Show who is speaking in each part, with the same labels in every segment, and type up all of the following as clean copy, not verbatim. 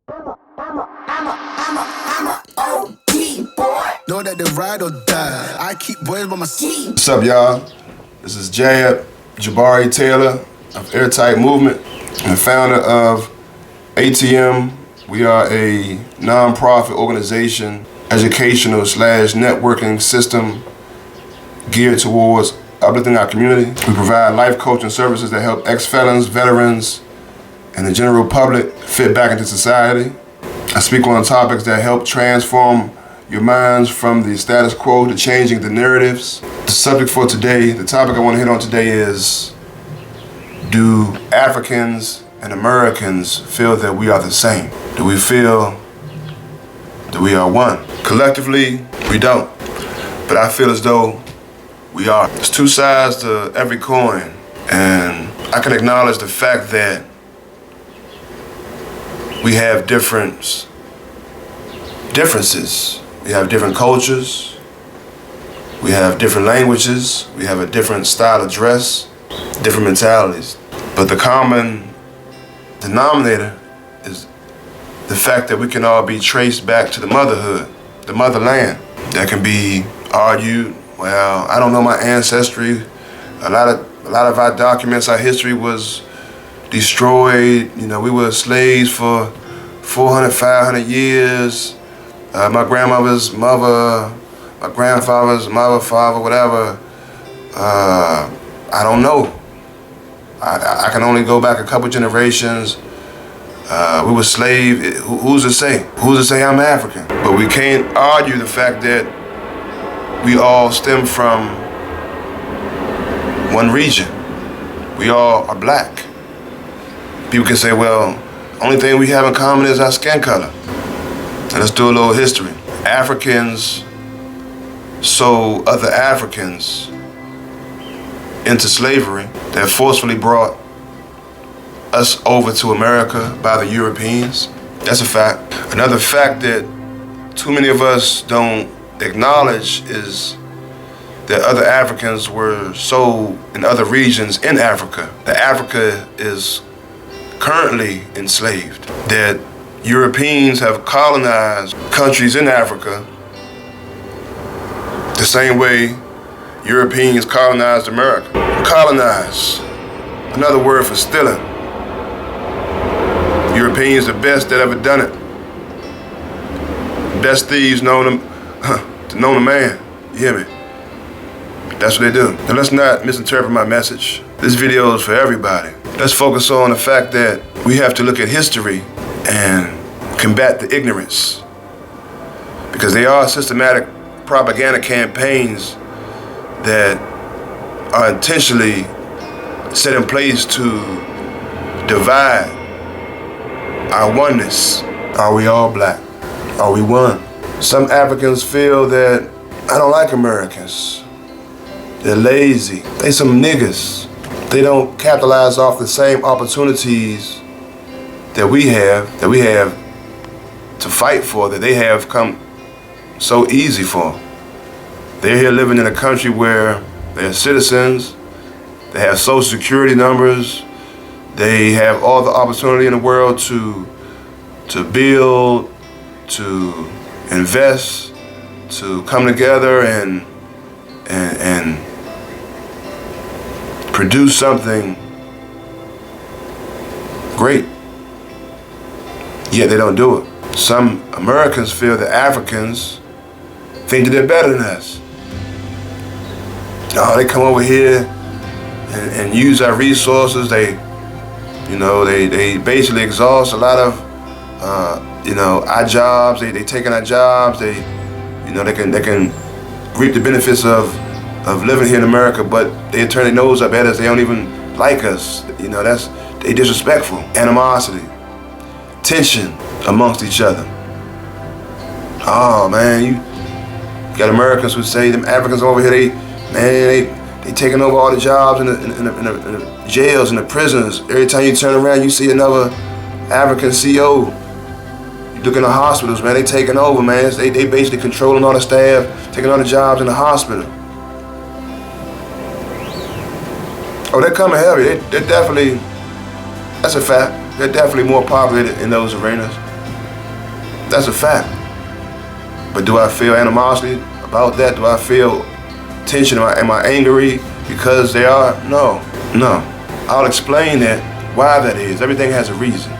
Speaker 1: Know that they ride or die. I keep boys by my seat.
Speaker 2: What's up, y'all? This is Jab Jabari Taylor of Airtight Movement and the founder of ATM. We are a non-profit organization, educational / networking system geared towards uplifting our community. We provide life coaching services that help ex-felons, veterans, and the general public fit back into society. I speak on topics that help transform your minds from the status quo to changing the narratives. The subject for today, the topic I want to hit on today is, do Africans and Americans feel that we are the same? Do we feel that we are one? Collectively, we don't. But I feel as though we are. There's two sides to every coin, and I can acknowledge the fact that we have differences. We have different cultures, we have different languages, we have a different style of dress, different mentalities. But the common denominator is the fact that we can all be traced back to the motherhood, the motherland. That can be argued, well, I don't know my ancestry. A lot of our documents, our history was destroyed. You know, we were slaves for 400, 500 years. My grandmother's mother, my grandfather's mother, father, whatever. I don't know. I can only go back a couple generations. We were slaves. Who's to say? Who's to say I'm African? But we can't argue the fact that we all stem from one region. We all are black. People can say, well, only thing we have in common is our skin color. And let's do a little history. Africans sold other Africans into slavery that forcefully brought us over to America by the Europeans. That's a fact. Another fact that too many of us don't acknowledge is that other Africans were sold in other regions in Africa. That Africa is currently enslaved. That Europeans have colonized countries in Africa the same way Europeans colonized America. Colonize, another word for stealing. Europeans the best that ever done it. Best thieves known to man, you hear me? That's what they do. Now let's not misinterpret my message. This video is for everybody. Let's focus on the fact that we have to look at history and combat the ignorance, because they are systematic propaganda campaigns that are intentionally set in place to divide our oneness. Are we all black? Are we one? Some Africans feel that I don't like Americans. They're lazy. They some niggas. They don't capitalize off the same opportunities that we have to fight for, that they have come so easy for. They're here living in a country where they're citizens, they have social security numbers, they have all the opportunity in the world to build, to invest, to come together and produce something great. Yet they don't do it. Some Americans feel that Africans think that they're better than us. Oh, they come over here and use our resources. They basically exhaust a lot of our jobs. They taking our jobs. They can reap the benefits of living here in America, but they turn their nose up at us. They don't even like us. They disrespectful. Animosity, tension amongst each other. Oh man, you got Americans who say them Africans over here, they taking over all the jobs in the jails and the prisons. Every time you turn around, you see another African CEO. You look in the hospitals, man, they taking over, man. They basically controlling all the staff, taking all the jobs in the hospital. Oh, they're coming heavy. They're definitely, that's a fact. They're definitely more popular in those arenas. That's a fact. But do I feel animosity about that? Do I feel tension? Am I angry because they are? No. I'll explain that, why that is. Everything has a reason.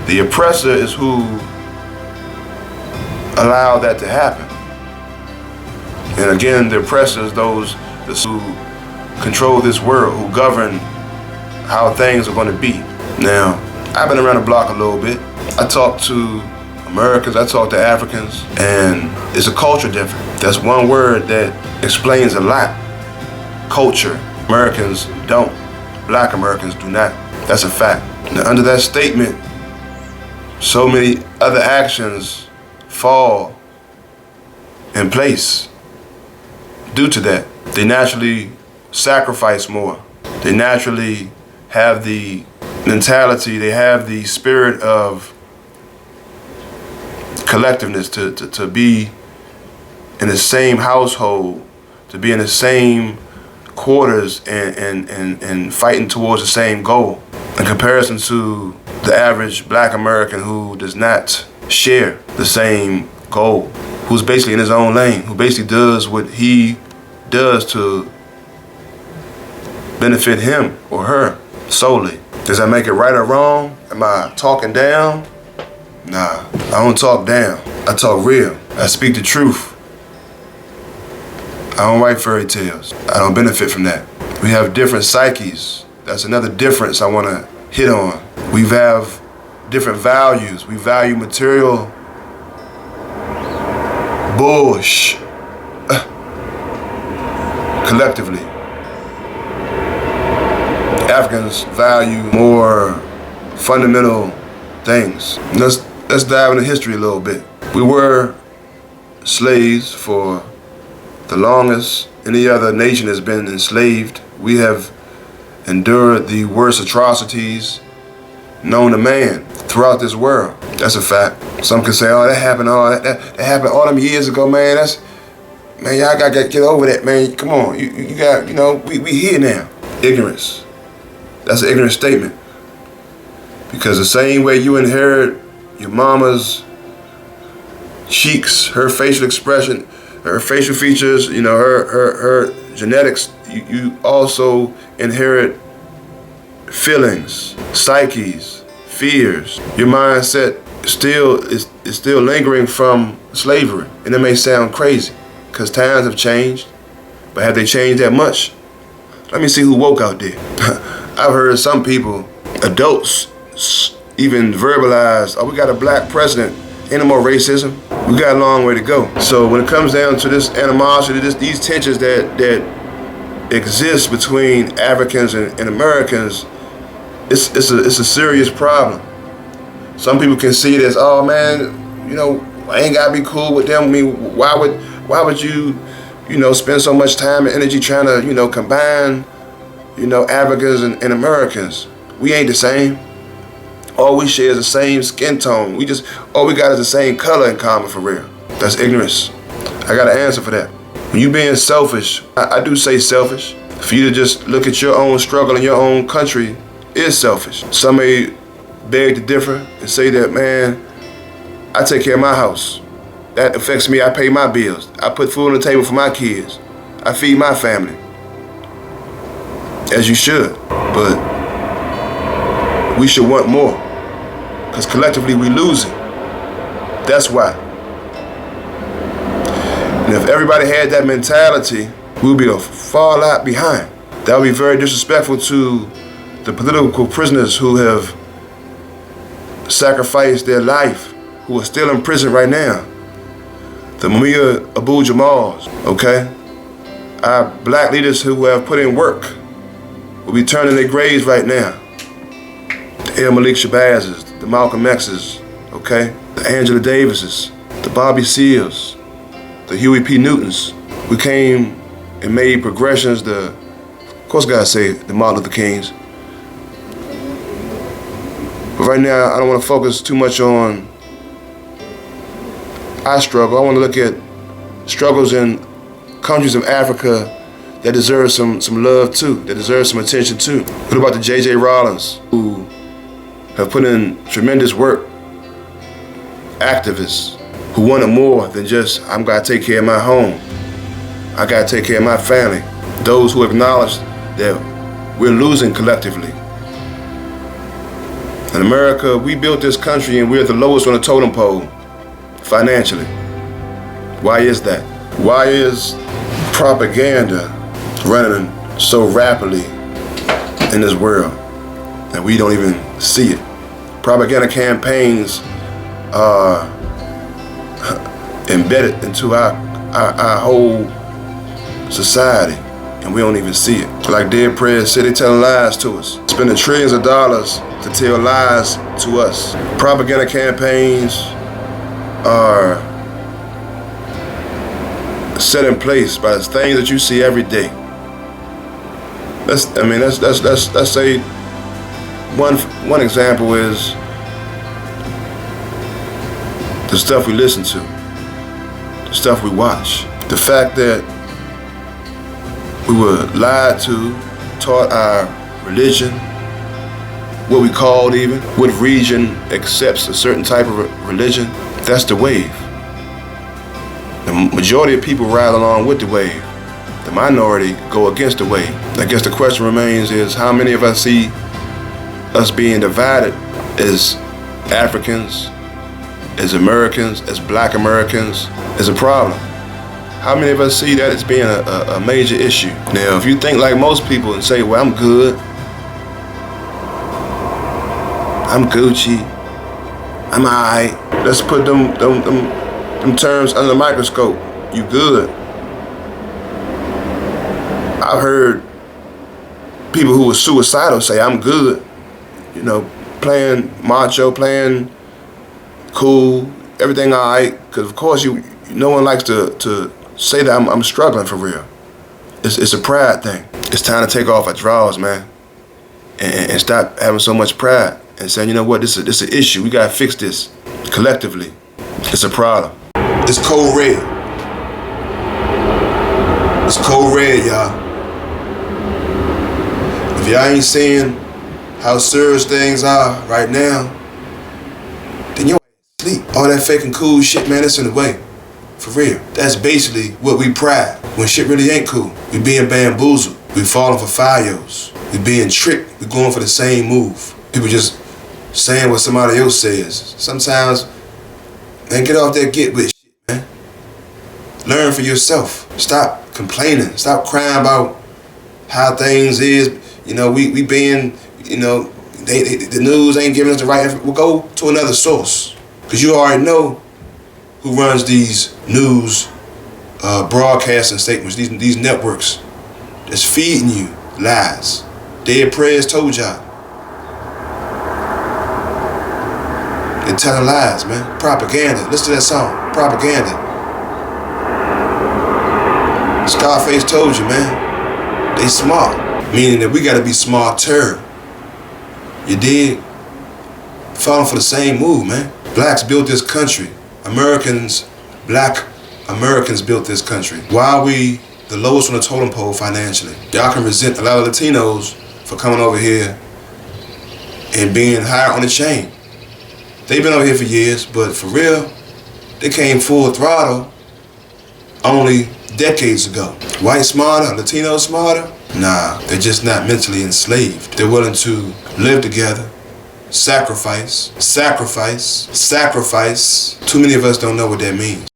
Speaker 2: The oppressor is who allowed that to happen. And again, the oppressor is those who control this world, who govern how things are going to be. Now, I've been around the block a little bit. I talk to Americans, I talk to Africans, and it's a culture difference. That's one word that explains a lot. Culture. Americans don't. Black Americans do not. That's a fact. Now, under that statement, so many other actions fall in place due to that. They naturally sacrifice more. They naturally have the mentality, they have the spirit of collectiveness, to be in the same household, to be in the same quarters and fighting towards the same goal, in comparison to the average black American who does not share the same goal, who's basically in his own lane, who basically does what he does to benefit him or her solely. Does that make it right or wrong? Am I talking down? Nah, I don't talk down. I talk real. I speak the truth. I don't write fairy tales. I don't benefit from that. We have different psyches. That's another difference I want to hit on. We have different values. We value material bullshit collectively. Africans value more fundamental things. Let's dive into history a little bit. We were slaves for the longest any other nation has been enslaved. We have endured the worst atrocities known to man throughout this world. That's a fact. Some can say, oh, that happened that happened all them years ago, man. Man, y'all gotta get over that, man. Come on, you got, we here now. Ignorance. That's an ignorant statement. Because the same way you inherit your mama's cheeks, her facial expression, her facial features, her genetics, you also inherit feelings, psyches, fears. Your mindset is still lingering from slavery. And it may sound crazy, because times have changed, but have they changed that much? Let me see who woke out there. I've heard some people, adults, even verbalize, oh, we got a black president, ain't no more racism. We got a long way to go. So when it comes down to this animosity, these tensions that exist between Africans and Americans, it's a serious problem. Some people can see it as, oh man, I ain't gotta be cool with them. I mean, why would you spend so much time and energy trying to, combine, Africans and Americans? We ain't the same. All we share is the same skin tone. All we got is the same color in common, for real. That's ignorance. I got an answer for that. When you being selfish, I do say selfish. For you to just look at your own struggle in your own country is selfish. Some may beg to differ and say that, man, I take care of my house. That affects me. I pay my bills. I put food on the table for my kids. I feed my family. As you should. But we should want more. Because collectively we losing. That's why. And if everybody had that mentality, we'll be a far lot behind. That would be very disrespectful to the political prisoners who have sacrificed their life, who are still in prison right now. The Mumia Abu-Jamals, okay? Our black leaders who have put in work will be turning their graves right now. The El Malik Shabazz, the Malcolm X's, okay? The Angela Davises, the Bobby Seals, the Huey P. Newtons. We came and made progressions, of course gotta say the Martin Luther Kings. But right now, I don't want to focus too much on our struggle. I want to look at struggles in countries of Africa that deserve some love too, that deserve some attention too. What about the J.J. Rollins, who have put in tremendous work activists who wanted more than just, I'm gotta take care of my home. I gotta take care of my family. Those who acknowledge that we're losing collectively. In America, we built this country and we're the lowest on the totem pole financially. Why is that? Why is propaganda running so rapidly in this world and we don't even see it? Propaganda campaigns are embedded into our whole society and we don't even see it. Like Dead Prez said, they telling lies to us, spending trillions of dollars to tell lies to us. Propaganda campaigns are set in place by the things that you see every day. Let's say one example is the stuff we listen to, the stuff we watch. The fact that we were lied to, taught our religion, what we called even, what region accepts a certain type of religion, that's the wave. The majority of people ride along with the wave. The minority go against the wave. I guess the question remains is how many of us see us being divided as Africans, as Americans, as Black Americans, is a problem. How many of us see that as being a major issue? Now, if you think like most people and say, well, I'm good, I'm Gucci, I'm alright, let's put them terms under the microscope. You good. I've heard people who were suicidal say, I'm good. You know, playing macho, playing cool, everything all right. Because of course, no one likes to say that I'm struggling for real. It's a pride thing. It's time to take off our drawers, man, and stop having so much pride and saying, you know what, this is an issue. We gotta fix this collectively. It's a problem. It's cold red. It's cold red, y'all. If y'all ain't seeing how serious things are right now, then you're asleep. All that fake and cool shit, man, it's in the way. For real. That's basically what we pride when shit really ain't cool. We being bamboozled. We falling for files. We being tricked. We going for the same move. People just saying what somebody else says. Sometimes, man, get off that get with shit, man. Learn for yourself. Stop complaining. Stop crying about how things is. You know, we being, you know, the news ain't giving us the right information. We'll go to another source. Because you already know who runs these news broadcasting statements, these networks that's feeding you lies. Dead Prez told y'all. They're telling lies, man. Propaganda. Listen to that song. Propaganda. Scarface told you, man. They smart. Meaning that we gotta be smarter. You dig? Falling for the same move, man. Blacks built this country. Black Americans built this country. Why are we the lowest on the totem pole financially? Y'all can resent a lot of Latinos for coming over here and being higher on the chain. They've been over here for years, but for real, they came full throttle only decades ago. White smarter, Latino smarter? Nah, they're just not mentally enslaved. They're willing to live together. Sacrifice. Too many of us don't know what that means.